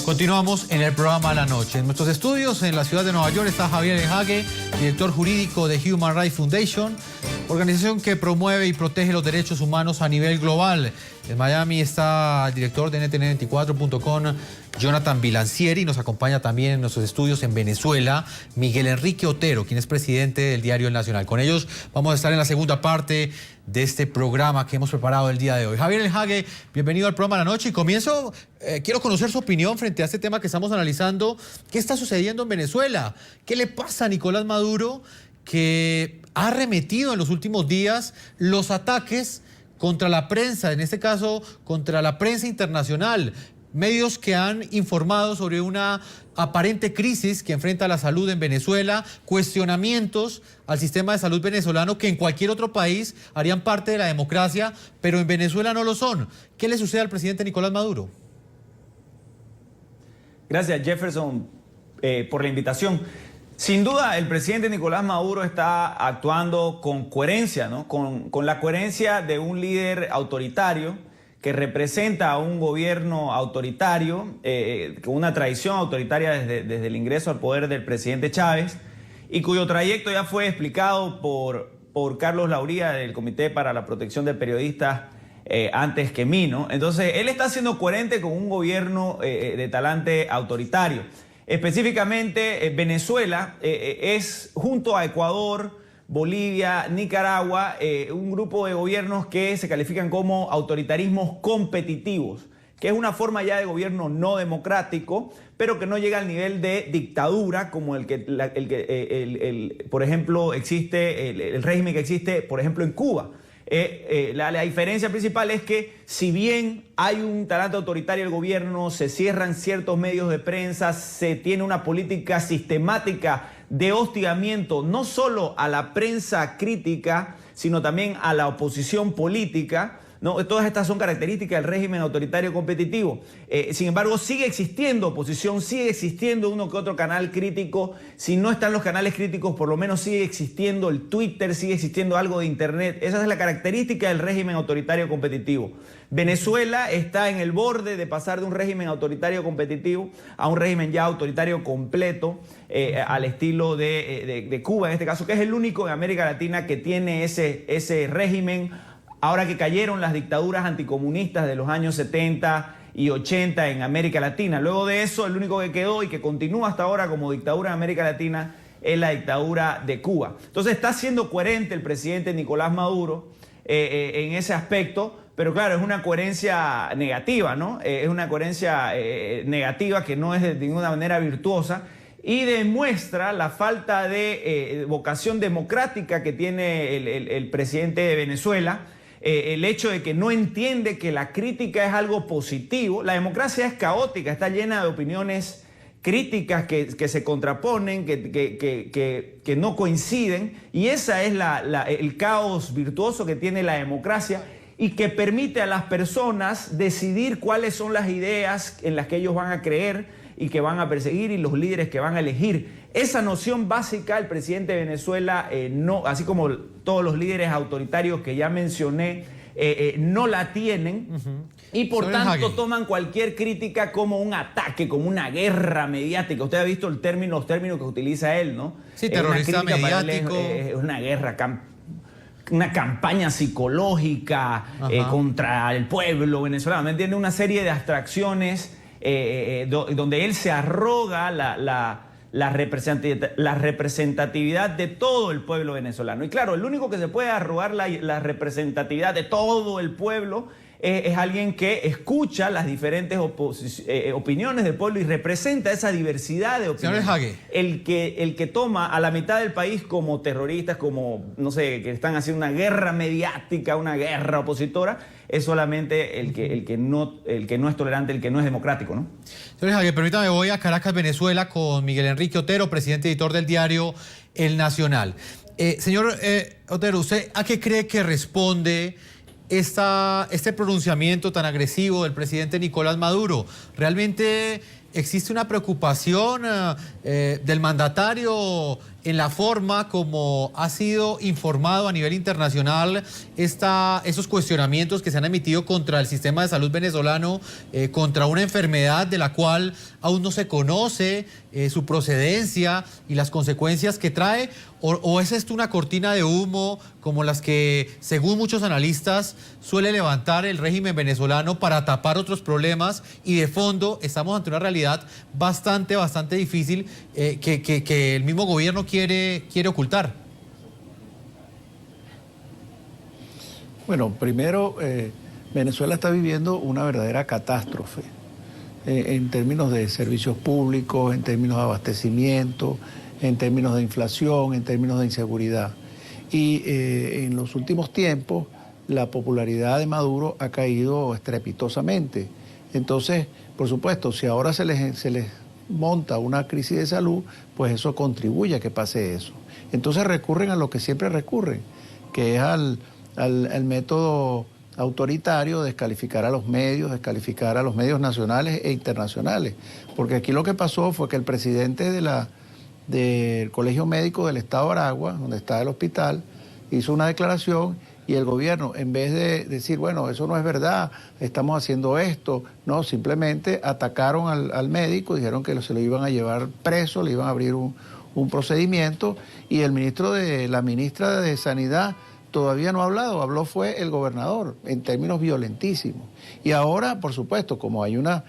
Continuamos en el programa La Noche. En nuestros estudios en la ciudad de Nueva York está Javier El Hague, director jurídico de Human Rights Foundation, organización que promueve y protege los derechos humanos a nivel global. En Miami está el director de NTN24.com, Jonathan Bilancieri, y nos acompaña también en nuestros estudios en Venezuela, Miguel Enrique Otero, quien es presidente del diario El Nacional. Con ellos vamos a estar en la segunda parte de este programa que hemos preparado el día de hoy. Javier El Hague, bienvenido al programa La Noche y quiero conocer su opinión frente a este tema que estamos analizando. ¿Qué está sucediendo en Venezuela? ¿Qué le pasa a Nicolás Maduro, que ha arremetido en los últimos días los ataques contra la prensa, en este caso contra la prensa internacional? Medios que han informado sobre una aparente crisis que enfrenta la salud en Venezuela, cuestionamientos al sistema de salud venezolano que en cualquier otro país harían parte de la democracia, pero en Venezuela no lo son. ¿Qué le sucede al presidente Nicolás Maduro? Gracias, Jefferson, por la invitación. Sin duda, el presidente Nicolás Maduro está actuando con coherencia, ¿no? Con la coherencia de un líder autoritario que representa a un gobierno autoritario, con una tradición autoritaria desde el ingreso al poder del presidente Chávez, y cuyo trayecto ya fue explicado por Carlos Lauría del Comité para la Protección del Periodista antes que mí, ¿no? Entonces, él está siendo coherente con un gobierno de talante autoritario. Específicamente, Venezuela es, junto a Ecuador, Bolivia, Nicaragua, un grupo de gobiernos que se califican como autoritarismos competitivos, que es una forma ya de gobierno no democrático, pero que no llega al nivel de dictadura como por ejemplo, existe el régimen que existe, por ejemplo, en Cuba. La diferencia principal es que si bien hay un talante autoritario del gobierno, se cierran ciertos medios de prensa, se tiene una política sistemática de hostigamiento no solo a la prensa crítica, sino también a la oposición política, ¿no? Todas estas son características del régimen autoritario competitivo. Sin embargo, sigue existiendo oposición, sigue existiendo uno que otro canal crítico. Si no están los canales críticos, por lo menos sigue existiendo el Twitter, sigue existiendo algo de Internet. Esa es la característica del régimen autoritario competitivo. Venezuela está en el borde de pasar de un régimen autoritario competitivo a un régimen ya autoritario completo, al estilo de Cuba, en este caso, que es el único en América Latina que tiene ese régimen. Ahora que cayeron las dictaduras anticomunistas de los años 70 y 80 en América Latina. Luego de eso, el único que quedó y que continúa hasta ahora como dictadura en América Latina es la dictadura de Cuba. Entonces está siendo coherente el presidente Nicolás Maduro en ese aspecto, pero claro, es una coherencia negativa, ¿no? Es una coherencia negativa que no es de ninguna manera virtuosa y demuestra la falta de vocación democrática que tiene el presidente de Venezuela. El hecho de que no entiende que la crítica es algo positivo. La democracia es caótica, está llena de opiniones críticas que se contraponen, que no coinciden, y esa es el caos virtuoso que tiene la democracia y que permite a las personas decidir cuáles son las ideas en las que ellos van a creer y que van a perseguir y los líderes que van a elegir. Esa noción básica el presidente de Venezuela, no, así como todos los líderes autoritarios que ya mencioné, no la tienen y por tanto toman cualquier crítica como un ataque, como una guerra mediática. Usted ha visto los términos que utiliza él, ¿no? Sí, terrorista mediático. Es una guerra, una campaña psicológica contra el pueblo venezolano. ¿Me entiende? Una serie de abstracciones donde él se arroga la representatividad de todo el pueblo venezolano. Y claro, el único que se puede arrogar la representatividad de todo el pueblo es alguien que escucha las diferentes opiniones del pueblo y representa esa diversidad de opiniones. Señor Hague. El que toma a la mitad del país como terroristas, como, no sé, que están haciendo una guerra mediática, una guerra opositora, es solamente el que no es tolerante, el que no es democrático, ¿no? Señor Hague, permítame, voy a Caracas, Venezuela, con Miguel Enrique Otero, presidente y editor del diario El Nacional. Señor Otero, ¿usted a qué cree que responde este pronunciamiento tan agresivo del presidente Nicolás Maduro? ¿Realmente existe una preocupación del mandatario en la forma como ha sido informado a nivel internacional esos cuestionamientos que se han emitido contra el sistema de salud venezolano, contra una enfermedad de la cual aún no se conoce su procedencia y las consecuencias que trae? ¿O es esto una cortina de humo como las que, según muchos analistas, suele levantar el régimen venezolano para tapar otros problemas, y de fondo estamos ante una realidad bastante difícil que el mismo gobierno quiere ocultar? Bueno, primero, Venezuela está viviendo una verdadera catástrofe en términos de servicios públicos, en términos de abastecimiento, en términos de inflación, en términos de inseguridad. Y en los últimos tiempos la popularidad de Maduro ha caído estrepitosamente. Entonces, por supuesto, si ahora se les monta una crisis de salud, pues eso contribuye a que pase eso. Entonces recurren a lo que siempre recurren, que es al método autoritario, descalificar a los medios nacionales e internacionales. Porque aquí lo que pasó fue que el presidente del Colegio Médico del Estado de Aragua, donde está el hospital, hizo una declaración, y el gobierno, en vez de decir, bueno, eso no es verdad, estamos haciendo esto, no, simplemente atacaron al médico, dijeron que se lo iban a llevar preso, le iban a abrir un procedimiento, y la ministra de Sanidad todavía no ha hablado, habló fue el gobernador, en términos violentísimos. Y ahora, por supuesto, como hay una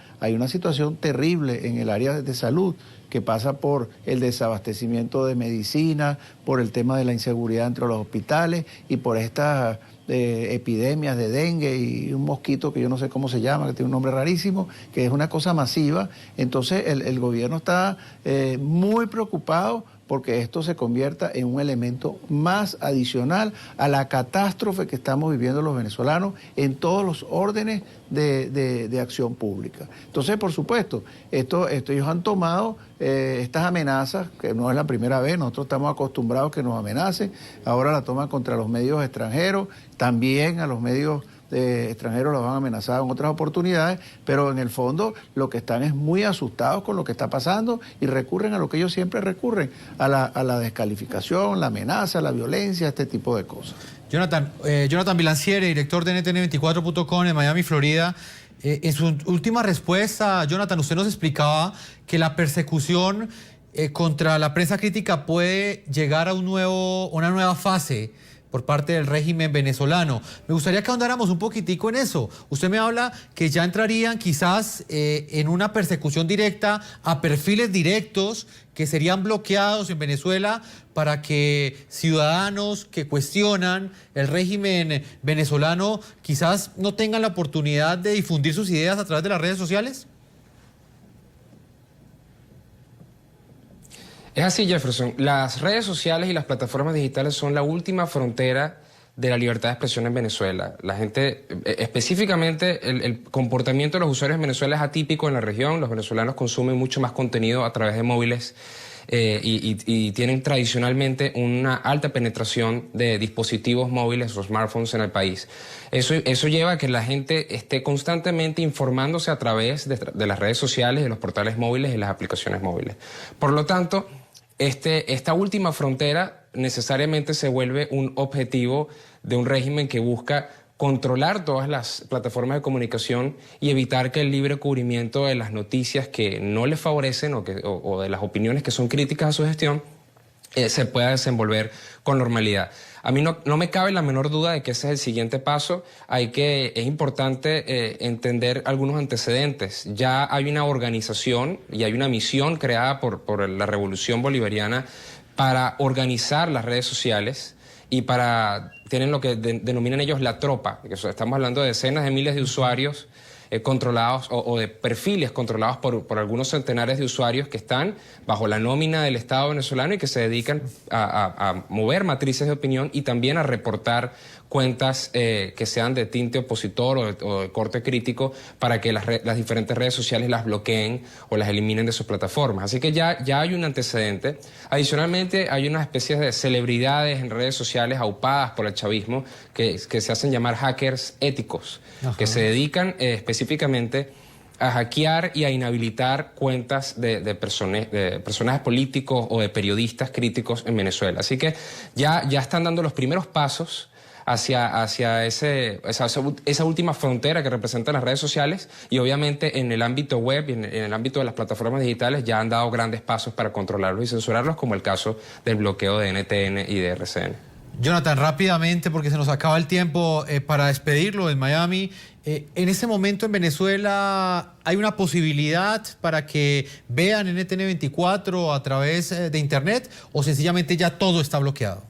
situación terrible en el área de salud, que pasa por el desabastecimiento de medicina, por el tema de la inseguridad entre los hospitales y por estas epidemias de dengue y un mosquito que yo no sé cómo se llama, que tiene un nombre rarísimo, que es una cosa masiva. Entonces el gobierno está muy preocupado porque esto se convierta en un elemento más adicional a la catástrofe que estamos viviendo los venezolanos en todos los órdenes de acción pública. Entonces, por supuesto, ellos han tomado estas amenazas, que no es la primera vez, nosotros estamos acostumbrados a que nos amenacen, ahora la toman contra los medios extranjeros, también a los medios extranjeros los han amenazado en otras oportunidades, pero en el fondo lo que están es muy asustados con lo que está pasando y recurren a lo que ellos siempre recurren, a la descalificación, la amenaza, la violencia, este tipo de cosas. Jonathan Bilanciere, director de NTN24.com en Miami, Florida. En su última respuesta, Jonathan, usted nos explicaba que la persecución contra la prensa crítica puede llegar a una nueva fase por parte del régimen venezolano. Me gustaría que ahondáramos un poquitico en eso. Usted me habla que ya entrarían quizás en una persecución directa a perfiles directos que serían bloqueados en Venezuela para que ciudadanos que cuestionan el régimen venezolano quizás no tengan la oportunidad de difundir sus ideas a través de las redes sociales. Es así, Jefferson. Las redes sociales y las plataformas digitales son la última frontera de la libertad de expresión en Venezuela. La gente, específicamente el comportamiento de los usuarios en Venezuela es atípico en la región. Los venezolanos consumen mucho más contenido a través de móviles y tienen tradicionalmente una alta penetración de dispositivos móviles o smartphones en el país. Eso lleva a que la gente esté constantemente informándose a través de las redes sociales, de los portales móviles y las aplicaciones móviles. Por lo tanto, esta última frontera necesariamente se vuelve un objetivo de un régimen que busca controlar todas las plataformas de comunicación y evitar que el libre cubrimiento de las noticias que no le favorecen o de las opiniones que son críticas a su gestión se pueda desenvolver con normalidad. A mí no me cabe la menor duda de que ese es el siguiente paso. Es importante entender algunos antecedentes. Ya hay una organización y hay una misión creada por la Revolución Bolivariana para organizar las redes sociales y tienen lo que denominan ellos la tropa. Estamos hablando de decenas de miles de usuarios controlados o de perfiles controlados por algunos centenares de usuarios que están bajo la nómina del Estado venezolano y que se dedican a mover matrices de opinión y también a reportar cuentas que sean de tinte opositor o de corte crítico para que las diferentes redes sociales las bloqueen o las eliminen de sus plataformas. Así que ya hay un antecedente. Adicionalmente, hay una especie de celebridades en redes sociales aupadas por el chavismo que se hacen llamar hackers éticos, que se dedican específicamente a hackear y a inhabilitar cuentas de personajes políticos o de periodistas críticos en Venezuela. Así que ya están dando los primeros pasos hacia esa última frontera que representan las redes sociales, y obviamente en el ámbito web y en el ámbito de las plataformas digitales ya han dado grandes pasos para controlarlos y censurarlos, como el caso del bloqueo de NTN y de RCN. Jonathan, rápidamente, porque se nos acaba el tiempo para despedirlo en Miami. En este momento en Venezuela, ¿hay una posibilidad para que vean NTN 24 a través de Internet, o sencillamente ya todo está bloqueado?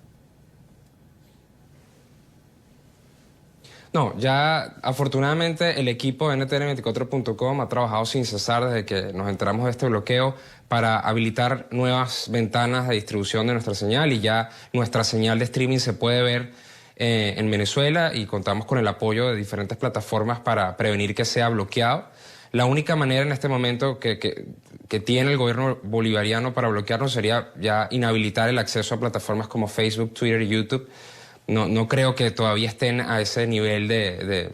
No, ya afortunadamente el equipo de ntn24.com ha trabajado sin cesar desde que nos enteramos de este bloqueo para habilitar nuevas ventanas de distribución de nuestra señal, y ya nuestra señal de streaming se puede ver en Venezuela, y contamos con el apoyo de diferentes plataformas para prevenir que sea bloqueado. La única manera en este momento que tiene el gobierno bolivariano para bloquearnos sería ya inhabilitar el acceso a plataformas como Facebook, Twitter y YouTube. No creo que todavía estén a ese nivel de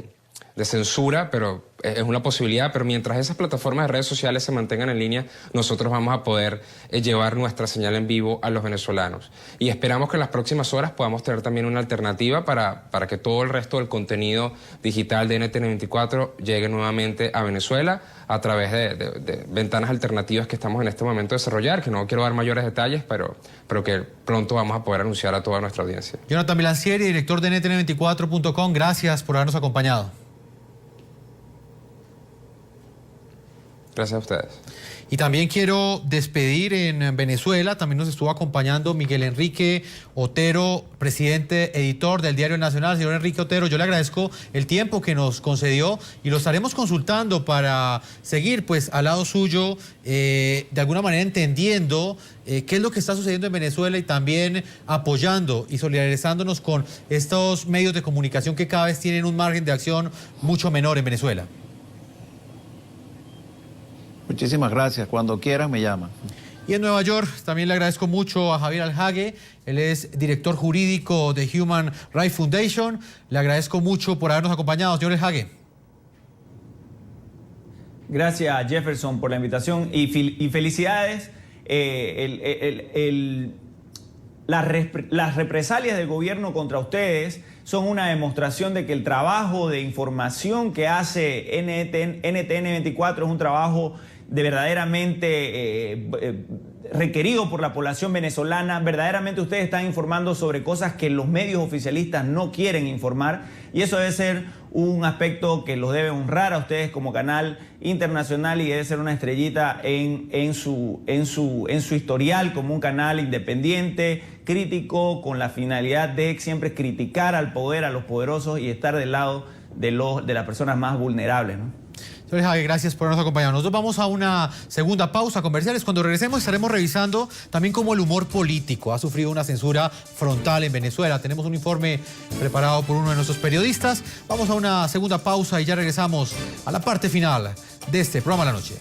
censura, pero es una posibilidad. Pero mientras esas plataformas de redes sociales se mantengan en línea, nosotros vamos a poder llevar nuestra señal en vivo a los venezolanos. Y esperamos que en las próximas horas podamos tener también una alternativa para que todo el resto del contenido digital de NTN24 llegue nuevamente a Venezuela a través de ventanas alternativas que estamos en este momento desarrollar, que no quiero dar mayores detalles, pero que pronto vamos a poder anunciar a toda nuestra audiencia. Jonathan Milancieri, director de NTN24.com, gracias por habernos acompañado. Gracias a ustedes. Y también quiero despedir en Venezuela, también nos estuvo acompañando Miguel Enrique Otero, presidente editor del Diario Nacional. Señor Enrique Otero, yo le agradezco el tiempo que nos concedió y lo estaremos consultando para seguir pues al lado suyo, de alguna manera entendiendo qué es lo que está sucediendo en Venezuela, y también apoyando y solidarizándonos con estos medios de comunicación que cada vez tienen un margen de acción mucho menor en Venezuela. Muchísimas gracias. Cuando quieran me llaman. Y en Nueva York también le agradezco mucho a Javier Alhague. Él es director jurídico de Human Rights Foundation. Le agradezco mucho por habernos acompañado, señor Alhague. Gracias, Jefferson, por la invitación y felicidades. Las represalias del gobierno contra ustedes son una demostración de que el trabajo de información que hace NTN24 es un trabajo de verdaderamente requerido por la población venezolana. Verdaderamente ustedes están informando sobre cosas que los medios oficialistas no quieren informar, y eso debe ser un aspecto que los debe honrar a ustedes como canal internacional, y debe ser una estrellita en su historial como un canal independiente, crítico, con la finalidad de siempre criticar al poder, a los poderosos, y estar del lado de las personas más vulnerables, ¿no? Señor Javier, gracias por habernos acompañado. Nosotros vamos a una segunda pausa comerciales. Cuando regresemos estaremos revisando también cómo el humor político ha sufrido una censura frontal en Venezuela. Tenemos un informe preparado por uno de nuestros periodistas. Vamos a una segunda pausa y ya regresamos a la parte final de este programa de la noche.